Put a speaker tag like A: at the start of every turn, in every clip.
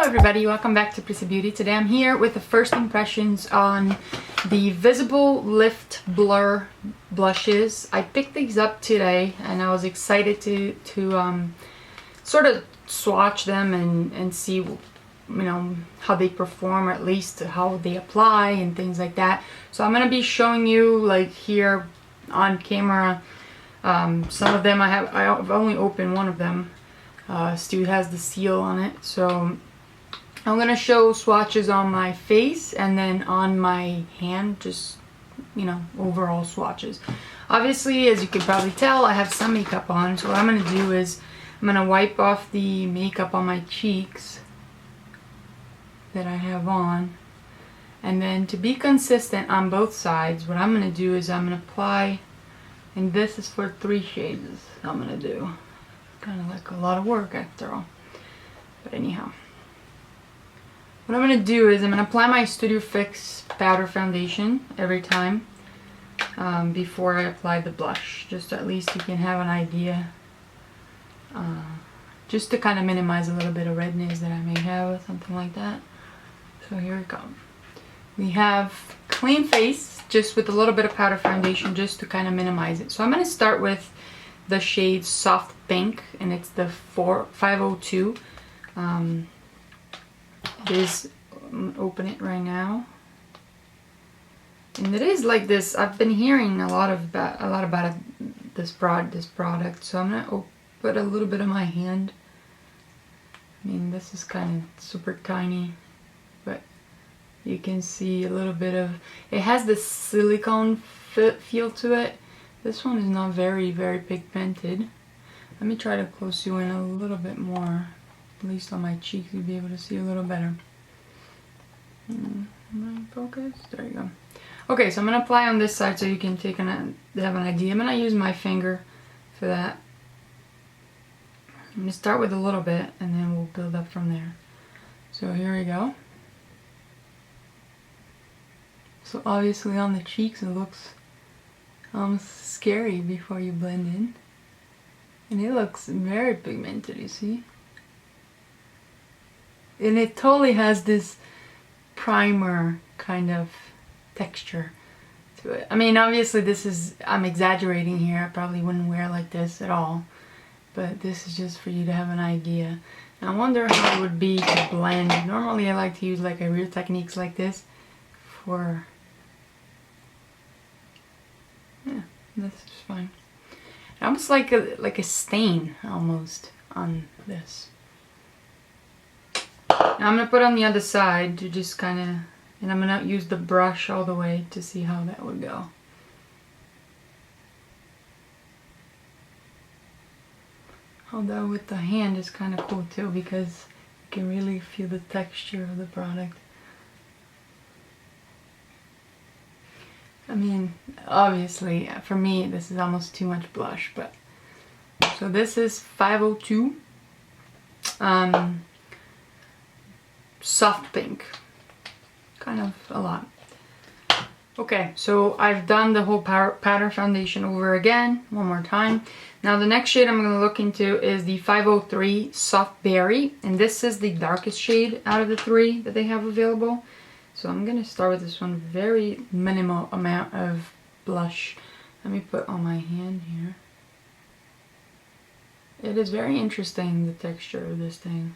A: everybody, welcome back to Prissy Beauty. Today I'm here with the first impressions on the Visible Lift Blur blushes. I picked these up today and I was excited to sort of swatch them and see, you know, how they perform, or at least how they apply and things like that. So I'm going to be showing you, like, here on camera, some of them. I've only opened one of them. Still has the seal on it, so I'm gonna show swatches on my face and then on my hand, just, you know, overall swatches. Obviously, as you can probably tell, I have some makeup on, so what I'm gonna do is I'm gonna wipe off the makeup on my cheeks that I have on, and then to be consistent on both sides, what I'm gonna do is I'm gonna apply, and this is for 3 shades I'm gonna do. Kind of like a lot of work after all, but anyhow, what I'm going to do is I'm going to apply my Studio Fix powder foundation every time before I apply the blush, just so at least you can have an idea, just to kind of minimize a little bit of redness that I may have or something like that. So here we go. We have clean face just with a little bit of powder foundation, just to kind of minimize it. So I'm going to start with the shade Soft Pink, and it's the 502. It is, open it right now, and it is like this. I've been hearing a lot about this product, so I'm gonna put a little bit of my hand. I mean, this is kind of super tiny, but you can see a little bit of, it has this silicone feel to it. This one is not very pigmented. Let me try to close you in a little bit more. At least on my cheeks, you'll be able to see a little better. Am I focused? There you go. Okay, so I'm going to apply on this side so you can have an idea. I'm going to use my finger for that. I'm going to start with a little bit and then we'll build up from there. So here we go. So obviously on the cheeks it looks scary before you blend in, and it looks very pigmented, you see, and it totally has this primer kind of texture to it. I mean, obviously this is, I'm exaggerating here, I probably wouldn't wear like this at all, but this is just for you to have an idea. And I wonder how it would be to blend. Normally I like to use like a real techniques like this for, yeah, this is fine. Almost like a stain almost on this. Now I'm gonna put on the other side to just kind of, and I'm gonna use the brush all the way to see how that would go. Although with the hand is kind of cool too, because you can really feel the texture of the product. I mean, obviously, for me, this is almost too much blush, but... So this is 502. Soft Pink. Kind of a lot. Okay, so I've done the whole powder foundation over again, one more time. Now the next shade I'm going to look into is the 503 Soft Berry, and this is the darkest shade out of the 3 that they have available. So I'm going to start with this one, very minimal amount of blush. Let me put on my hand here. It is very interesting, the texture of this thing.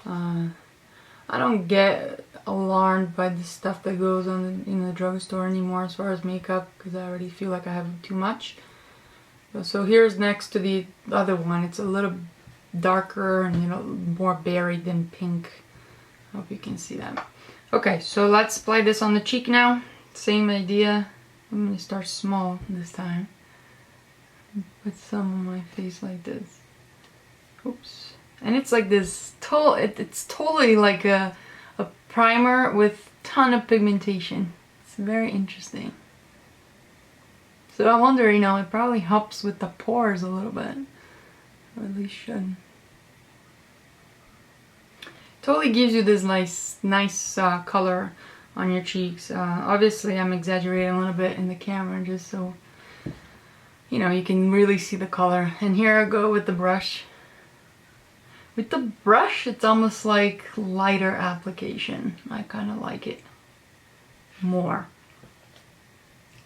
A: I don't get alarmed by the stuff that goes on in the drugstore anymore as far as makeup, because I already feel like I have too much. So here's next to the other one. It's a little darker and, you know, more berry than pink. I hope you can see that. Okay, so let's apply this on the cheek now. Same idea. I'm going to start small this time. Put some on my face like this. Oops. And it's like this, it's totally like a primer with ton of pigmentation. It's very interesting. So I wonder, you know, it probably helps with the pores a little bit. Or at least should. Totally gives you this nice color on your cheeks. Obviously I'm exaggerating a little bit in the camera just so, you know, you can really see the color. And here I go with the brush. With the brush, it's almost like lighter application. I kind of like it more.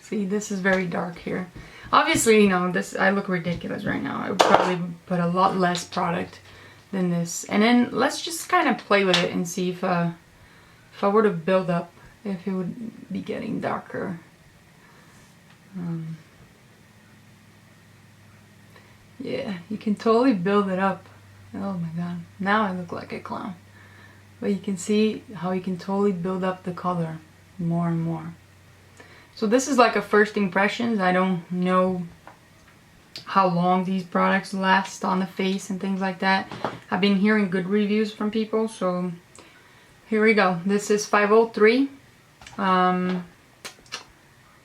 A: See, this is very dark here. Obviously, you know, this, I look ridiculous right now. I would probably put a lot less product than this. And then let's just kind of play with it and see if I were to build up, if it would be getting darker. Yeah, you can totally build it up. Oh my god, now I look like a clown. But you can see how you can totally build up the color more and more. So this is like a first impressions. I don't know how long these products last on the face and things like that. I've been hearing good reviews from people, so here we go. This is 503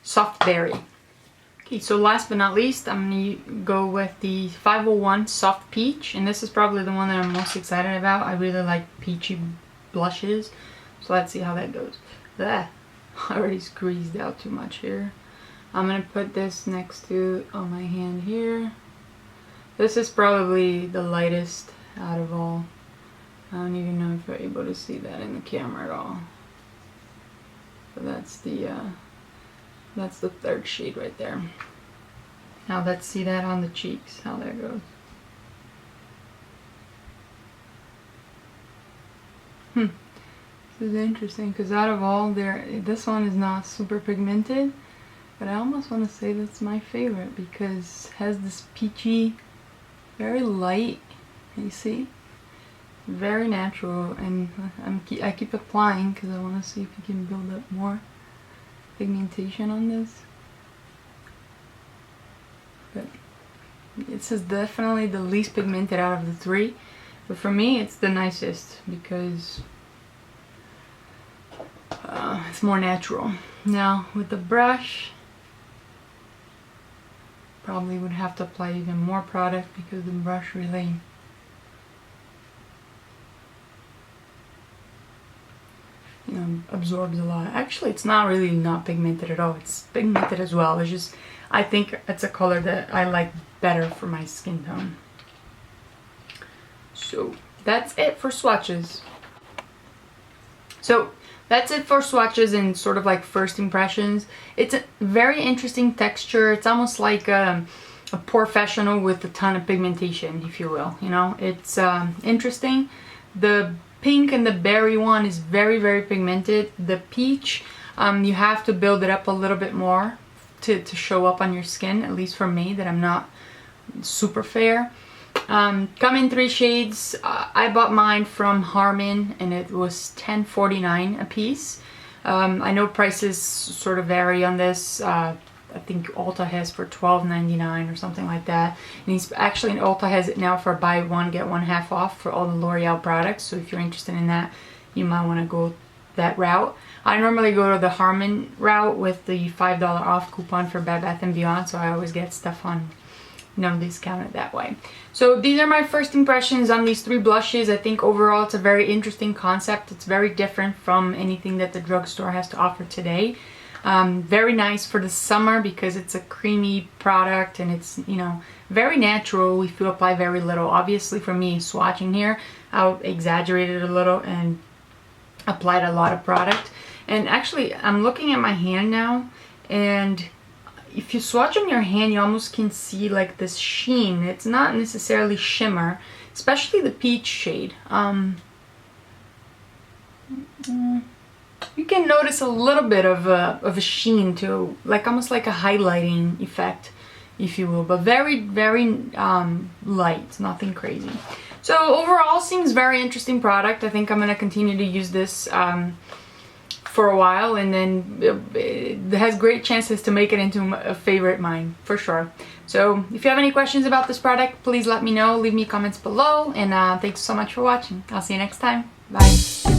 A: Soft Berry. Okay, so last but not least, I'm going to go with the 501 Soft Peach, and this is probably the one that I'm most excited about. I really like peachy blushes, so let's see how that goes. Blah. I already squeezed out too much here. I'm going to put this next to on my hand here. This is probably the lightest out of all. I don't even know if you're able to see that in the camera at all. So that's the third shade right there. Now let's see that on the cheeks, how that goes. This is interesting because out of all this one is not super pigmented, but I almost want to say that's my favorite because it has this peachy, very light, you see? Very natural, and I keep applying because I want to see if you can build up more pigmentation on this. But this is definitely the least pigmented out of the three, but for me it's the nicest because it's more natural. Now with the brush, probably would have to apply even more product because the brush really absorbs a lot. Actually, it's not really not pigmented at all. It's pigmented as well. It's just, I think it's a color that I like better for my skin tone. So that's it for swatches. So that's it for swatches and sort of like first impressions. It's a very interesting texture. It's almost like a professional with a ton of pigmentation, if you will. You know, it's interesting. The pink and the berry one is very, very pigmented. The peach, you have to build it up a little bit more to show up on your skin, at least for me, that I'm not super fair. Come in 3 shades. I bought mine from Harman and it was $10.49 a piece. I know prices sort of vary on this. I think Ulta has for $12.99 or something like that. And he's actually, Ulta has it now for buy one get one half off for all the L'Oreal products. So if you're interested in that, you might want to go that route. I normally go to the Harman route with the $5 off coupon for Bed Bath & Beyond, so I always get stuff on, you know, discounted that way. So these are my first impressions on these 3 blushes. I think overall it's a very interesting concept. It's very different from anything that the drugstore has to offer today. Very nice for the summer because it's a creamy product and it's, you know, very natural if you apply very little. Obviously for me, swatching here, I'll exaggerate it a little and applied a lot of product. And actually, I'm looking at my hand now, and if you swatch on your hand, you almost can see like this sheen. It's not necessarily shimmer, especially the peach shade. You can notice a little bit of a sheen too, like almost like a highlighting effect, if you will, but very, very light, nothing crazy. So overall, seems very interesting product. I think I'm going to continue to use this for a while, and then it has great chances to make it into a favorite mine, for sure. So if you have any questions about this product, please let me know. Leave me comments below, and thanks so much for watching. I'll see you next time. Bye.